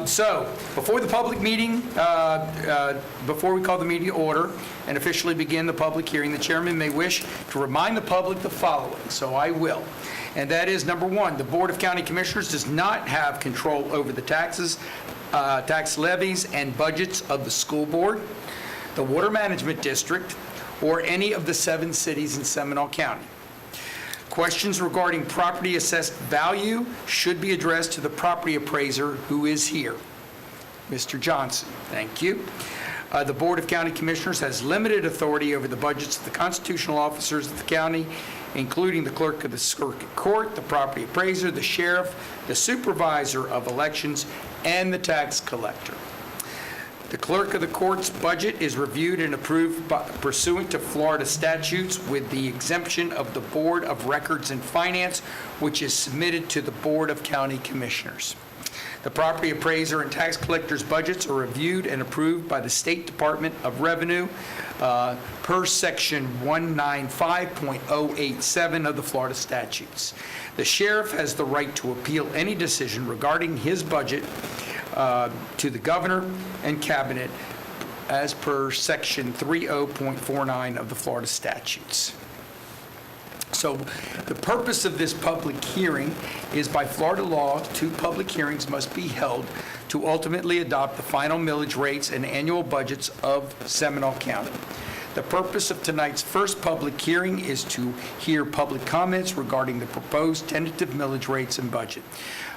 So, before the public meeting, before we call the meeting to order and officially begin the public hearing, the chairman may wish to remind the public the following, so I will. And that is, number one, the Board of County Commissioners does not have control over the taxes, tax levies, and budgets of the school board, the Water Management District, or any of the 7 cities in Seminole County. Questions regarding property assessed value should be addressed to the property appraiser who is here. Mr. Johnson, thank you. The Board of County Commissioners has limited authority over the budgets of the constitutional officers of the county, including the clerk of the circuit court, the property appraiser, the sheriff, the supervisor of elections, and the tax collector. The clerk of the court's budget is reviewed and approved pursuant to Florida statutes with the exemption of the Board of Records and Finance, which is submitted to the Board of County Commissioners. The property appraiser and tax collector's budgets are reviewed and approved by the State Department of Revenue per Section 195.087 of the Florida statutes. The sheriff has the right to appeal any decision regarding his budget to the governor and cabinet as per Section 30.49 of the Florida statutes. So the purpose of this public hearing is, by Florida law, 2 public hearings must be held to ultimately adopt the final millage rates and annual budgets of Seminole County. The purpose of tonight's first public hearing is to hear public comments regarding the proposed tentative millage rates and budget,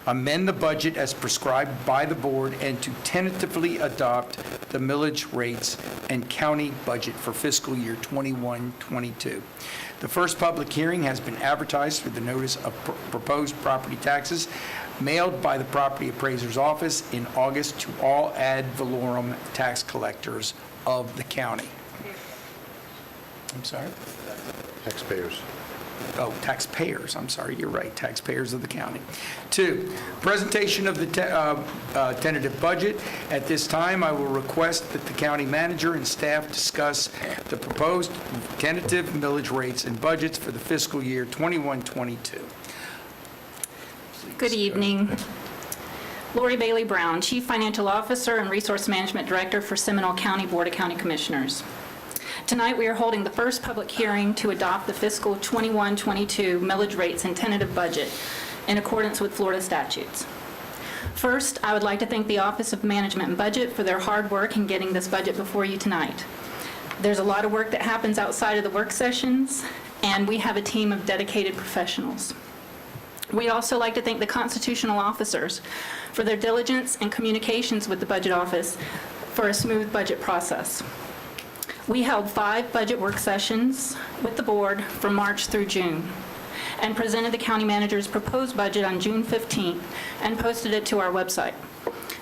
amend the budget as prescribed by the board, and to tentatively adopt the millage rates and county budget for fiscal year 21-22. The first public hearing has been advertised through the notice of proposed property taxes mailed by the property appraiser's office in August to all ad valorem tax collectors of the county. I'm sorry? Taxpayers. Oh, taxpayers, I'm sorry, you're right, taxpayers of the county. 2, presentation of the tentative budget. At this time, I will request that the county manager and staff discuss the proposed tentative millage rates and budgets for the fiscal year 21-22. Good evening. Lori Bailey Brown, Chief Financial Officer and Resource Management Director for Seminole County Board of County Commissioners. Tonight, we are holding the first public hearing to adopt the fiscal 21-22 millage rates and tentative budget in accordance with Florida statutes. First, I would like to thank the Office of Management and Budget for their hard work in getting this budget before you tonight. There's a lot of work that happens outside of the work sessions, and we have a team of dedicated professionals. We'd also like to thank the constitutional officers for their diligence and communications with the Budget Office for a smooth budget process. We held 5 budget work sessions with the board from March through June and presented the county manager's proposed budget on June 15th and posted it to our website.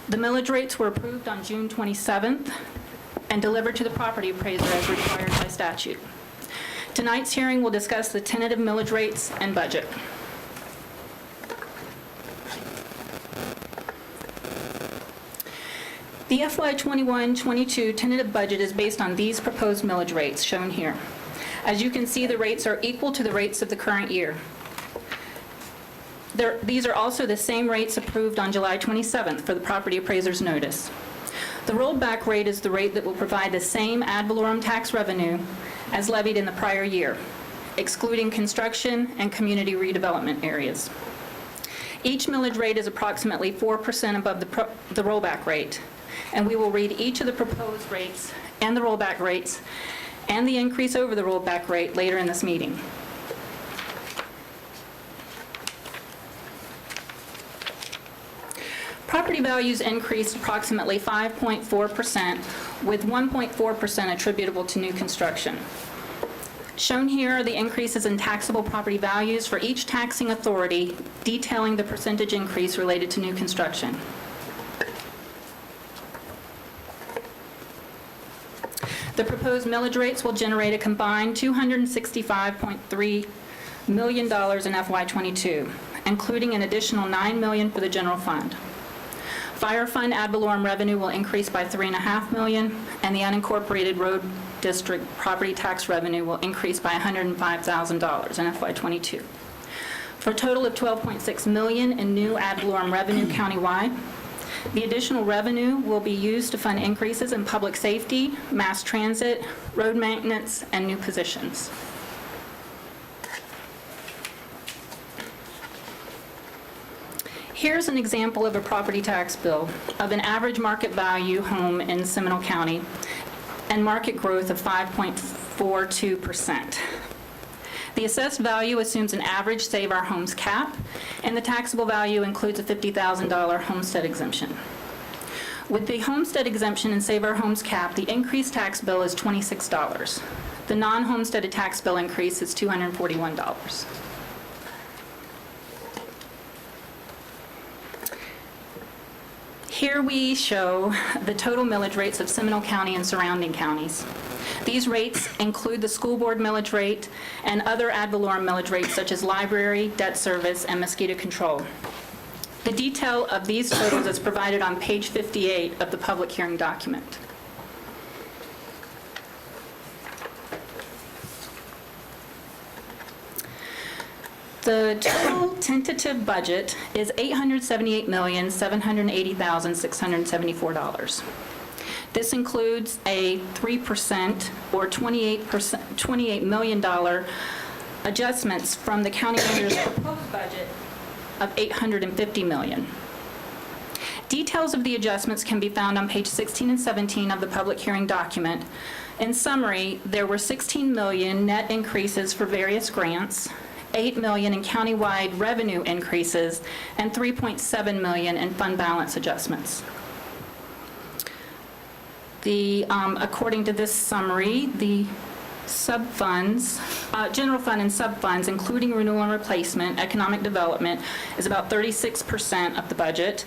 The millage rates were approved on June 27th and delivered to the property appraiser as required by statute. Tonight's hearing will discuss the tentative millage rates and budget. The FY 21-22 tentative budget is based on these proposed millage rates shown here. As you can see, the rates are equal to the rates of the current year. These are also the same rates approved on July 27th for the property appraiser's notice. The rollback rate is the rate that will provide the same ad valorem tax revenue as levied in the prior year, excluding construction and community redevelopment areas. Each millage rate is approximately 4% above the rollback rate, and we will read each of the proposed rates and the rollback rates and the increase over the rollback rate later in this meeting. Property values increased approximately 5.4%, with 1.4% attributable to new construction. Shown here are the increases in taxable property values for each taxing authority, detailing the percentage increase related to new construction. The proposed millage rates will generate a combined $265.3 million in FY22, including an additional $9 million for the general fund. Fire fund ad valorem revenue will increase by $3.5 million, and the unincorporated road district property tax revenue will increase by $105,000 in FY22, for a total of $12.6 million in new ad valorem revenue countywide. The additional revenue will be used to fund increases in public safety, mass transit, road maintenance, and new positions. Here's an example of a property tax bill of an average market value home in Seminole County and market growth of 5.42%. The assessed value assumes an average Save Our Homes cap, and the taxable value includes a $50,000 homestead exemption. With the homestead exemption and Save Our Homes cap, the increased tax bill is $26. The non-homesteaded tax bill increase is $241. Here we show the total millage rates of Seminole County and surrounding counties. These rates include the school board millage rate and other ad valorem millage rates such as library, debt service, and mosquito control. The detail of these totals is provided on page 58 of the public hearing document. The total tentative budget is $878,780,674. This includes a 3% or $28 million adjustments from the county manager's proposed budget of $850 million. Details of the adjustments can be found on page 16 and 17 of the public hearing document. In summary, there were $16 million net increases for various grants, $8 million in countywide revenue increases, and $3.7 million in fund balance adjustments. According to this summary, the sub-funds, general fund and sub-funds, including renewal and replacement, economic development, is about 36% of the budget.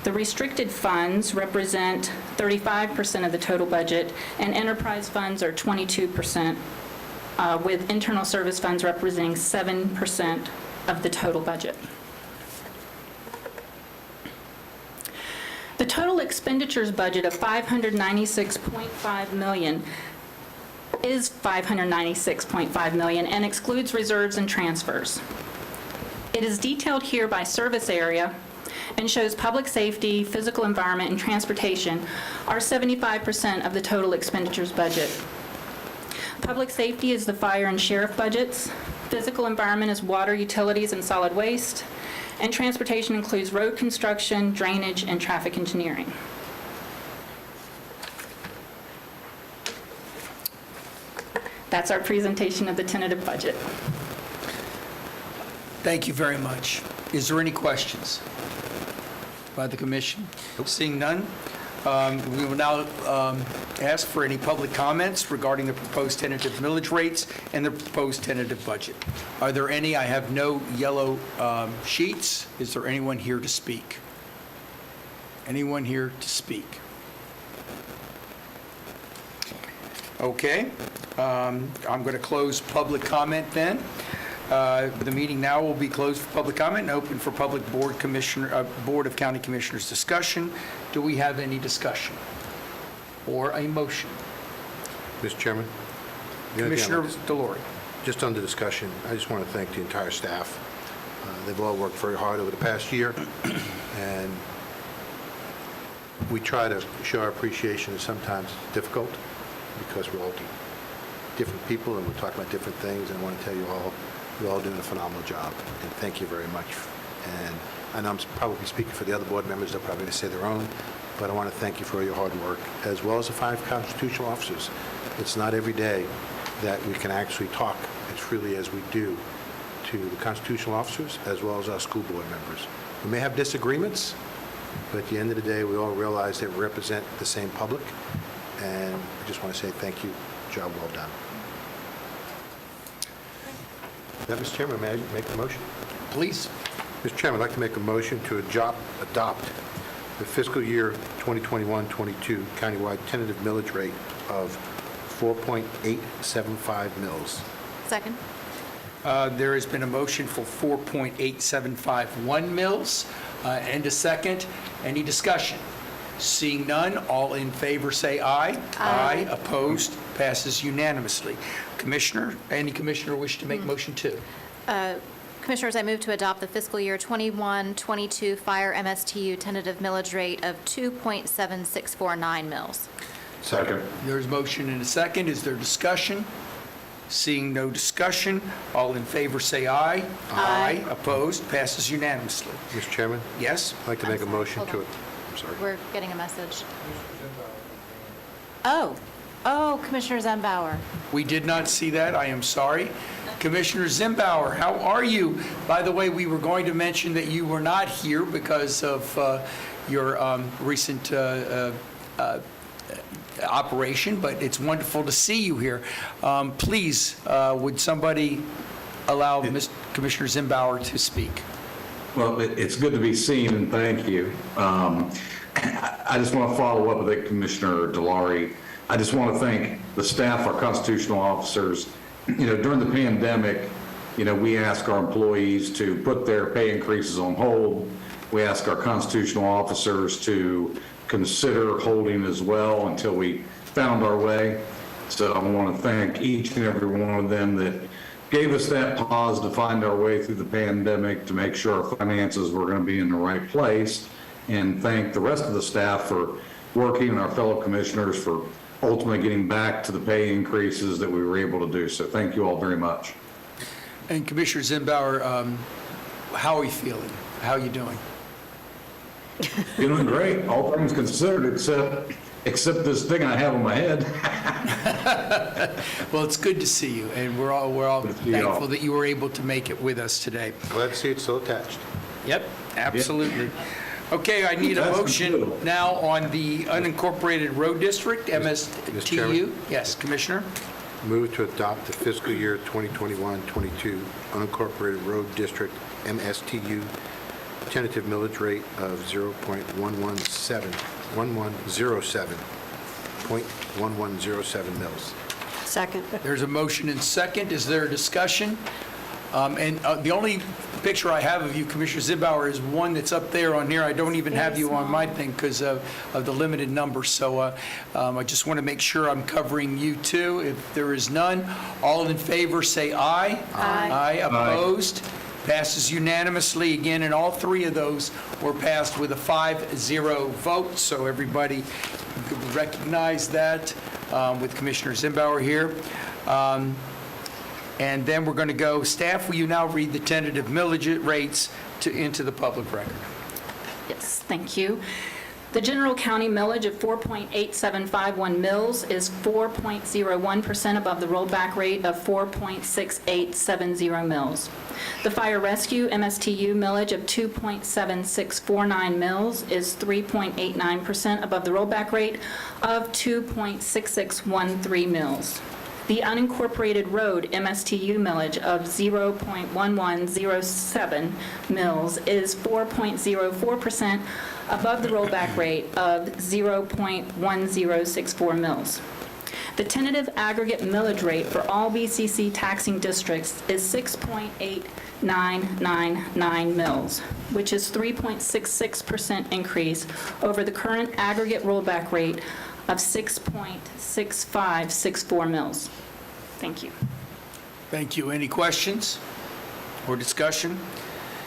The restricted funds represent 35% of the total budget, and enterprise funds are 22%, with internal service funds representing 7% of the total budget. The total expenditures budget of $596.5 million is $596.5 million and excludes reserves and transfers. It is detailed here by service area and shows public safety, physical environment, and transportation are 75% of the total expenditures budget. Public safety is the fire and sheriff budgets. Physical environment is water, utilities, and solid waste. And transportation includes road construction, drainage, and traffic engineering. That's our presentation of the tentative budget. Thank you very much. Is there any questions by the commission? Seeing none, we will now ask for any public comments regarding the proposed tentative millage rates and the proposed tentative budget. Are there any? I have no yellow sheets. Is there anyone here to speak? Anyone here to speak? Okay. I'm going to close public comment then. The meeting now will be closed for public comment and open for public Board of County Commissioners discussion. Do we have any discussion or a motion? Mr. Chairman? the only thing I'd Commissioner like to- Delory. Just on the discussion, I just want to thank the entire staff. They've all worked very hard over the past year, and we try to show our appreciation, and sometimes it's difficult because we're all different people and we're talking about different things, and I want to tell you all, you're all doing a phenomenal job, and thank you very much. And I know I'm probably speaking for the other board members, they're probably going to say their own, but I want to thank you for your hard work, as well as the 5 constitutional officers. It's not every day that we can actually talk as freely as we do to the constitutional officers as well as our school board members. We may have disagreements, but at the end of the day, we all realize that we represent the same public, and I just want to say thank you. Job well done. That, Mr. Chairman, may I make the motion? Please. Mr. Chairman, I'd like to make a motion to adopt the fiscal year 2021-22 countywide tentative millage rate of 4.875 mils. Second. There has been a motion for 4.8751 mils and a second. Any discussion? Seeing none, all in favor say aye. Aye. Opposed? Passes unanimously. Commissioner, any commissioner wish to make motion two? Commissioners, I move to adopt the fiscal year 21-22 fire MSTU tentative millage rate of 2.7649 mils. Second. There's motion and a second. Is there discussion? Seeing no discussion, all in favor say aye. Aye. Opposed? Passes unanimously. Mr. Chairman, Yes? I'd like to make a sorry, motion hold to, on. I'm sorry. We're getting a message. Commissioner Zembauer. We did not see that. I am sorry. Commissioner Zimbauer, how are you? By the way, we were going to mention that you were not here because of your recent operation, but it's wonderful to see you here. Please, would somebody allow Commissioner Zimbauer to speak? Well, it's good to be seen, and thank you. I just want to follow up with it, Commissioner Delary. I just want to thank the staff, our constitutional officers. During the pandemic, we ask our employees to put their pay increases on hold. We ask our constitutional officers to consider holding as well until we found our way. So I want to thank each and every one of them that gave us that pause to find our way through the pandemic, to make sure our finances were going to be in the right place, and thank the rest of the staff for working, and our fellow commissioners for ultimately getting back to the pay increases that we were able to do. So thank you all very much. And Commissioner Zimbauer, how are you feeling? How are you doing? Feeling great, all things considered, except this thing I have on my head. Well, it's good to see you, and we're all Good to see you all. thankful that you were able to make it with us today. Glad to see it's still attached. Yep, absolutely. Okay, I need a That's motion good. now on the unincorporated road district, Mr. MSTU. Chairman? Yes, Commissioner? Move to adopt the fiscal year 2021-22 unincorporated road district, MSTU, tentative millage rate of 0.1107 mils. Second. There's a motion and second. Is there a discussion? And the only picture I have of you, Commissioner Zimbauer, is one that's up there on here. I don't even have you on my thing because of the limited number. So I just want to make sure I'm covering you too. If there is none, all in favor say aye. Aye. Opposed? Passes unanimously again, and all three of those were passed with a 5-0 vote. So everybody recognize that with Commissioner Zimbauer here. And then we're going to go, staff, will you now read the tentative millage rates into the public record? Yes, thank you. The general county millage of 4.8751 mils is 4.01% above the rollback rate of 4.6870 mils. The fire rescue MSTU millage of 2.7649 mils is 3.89% above the rollback rate of 2.6613 mils. The unincorporated road MSTU millage of 0.1107 mils is 4.04% above the rollback rate of 0.1064 mils. The tentative aggregate millage rate for all BCC taxing districts is 6.8999 mils, which is 3.66% increase over the current aggregate rollback rate of 6.6564 mils. Thank you. Thank you. Any questions or discussion?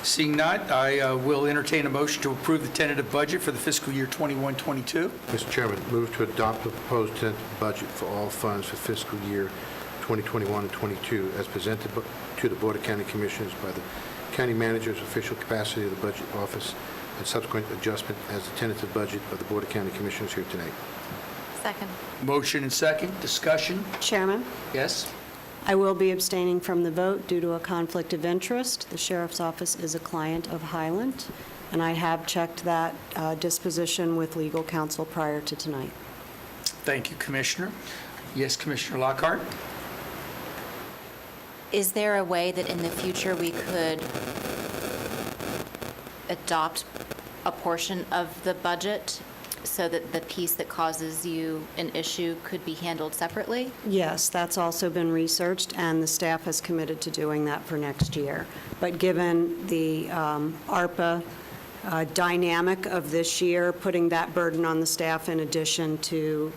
Seeing not, I will entertain a motion to approve the tentative budget for the fiscal year 21-22. Mr. Chairman, move to adopt the proposed tentative budget for all funds for fiscal year 2021 and 22 as presented to the Board of County Commissioners by the county manager's official capacity of the budget office and subsequent adjustment as the tentative budget of the Board of County Commissioners here tonight. Second. Motion and second. Discussion? Chairman, Yes? I will be abstaining from the vote due to a conflict of interest. The Sheriff's Office is a client of Highland, and I have checked that disposition with legal counsel prior to tonight. Thank you, Commissioner. Yes, Commissioner Lockhart? Is there a way that in the future we could adopt a portion of the budget so that the piece that causes you an issue could be handled separately? Yes, that's also been researched, and the staff has committed to doing that for next year. But given the ARPA dynamic of this year, putting that burden on the staff in addition to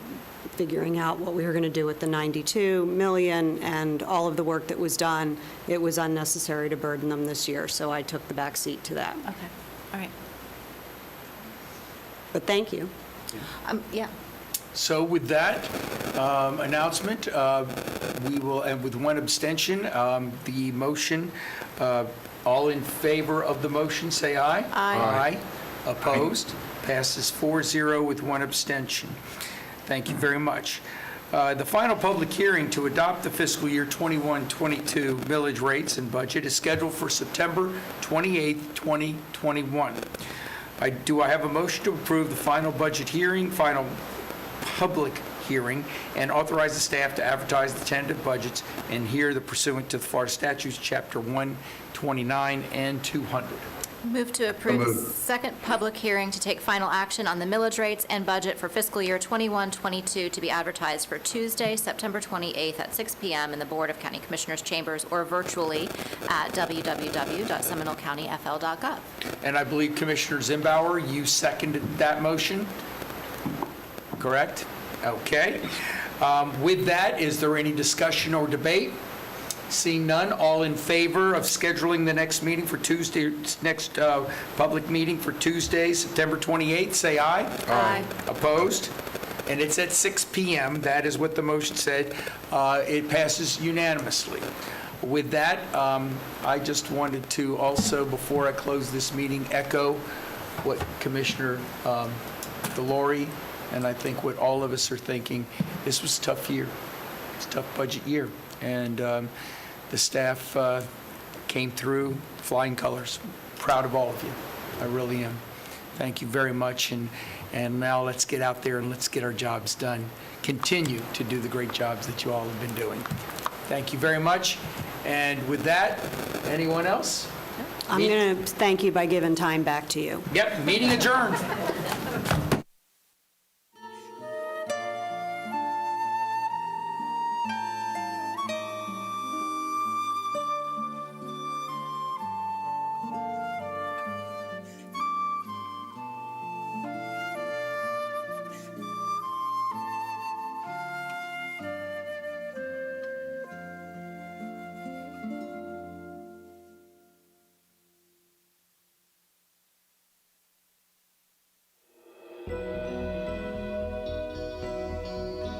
figuring out what we were going to do with the 92 million and all of the work that was done, it was unnecessary to burden them this year, so I took the back seat to that. Okay, all right. But thank you. Yeah. So with that announcement, we will, and with one abstention, the motion, all in favor of the motion, say aye. Aye. Aye. Opposed? Passes 4-0 with one abstention. Thank you very much. The final public hearing to adopt the fiscal year 21-22 millage rates and budget is scheduled for September 28, 2021. Do I have a motion to approve the final budget hearing, final public hearing, and authorize the staff to advertise the tentative budgets and hear the pursuant to the Florida statutes, Chapter 129 and 200? Move to approve the moved. second public hearing to take final action on the millage rates and budget for fiscal year 21-22 to be advertised for Tuesday, September 28th at 6 p.m. in the Board of County Commissioners chambers or virtually at www.seminolcountyfl.gov. And I believe Commissioner Zimbauer, you seconded that motion? Correct? Okay. With that, is there any discussion or debate? Seeing none, all in favor of scheduling the next meeting for Tuesday, next public meeting for Tuesday, September 28th, say aye. Aye. Opposed? And it's at 6 p.m. That is what the motion said. It passes unanimously. With that, I just wanted to also, before I close this meeting, echo what Commissioner Delory and I think what all of us are thinking. This was a tough year. It's a tough budget year. And the staff came through flying colors. Proud of all of you. I really am. Thank you very much. And now let's get out there and let's get our jobs done. Continue to do the great jobs that you all have been doing. Thank you very much. And with that, anyone else? I'm going to thank you by giving time back to you. Yep, meeting adjourned.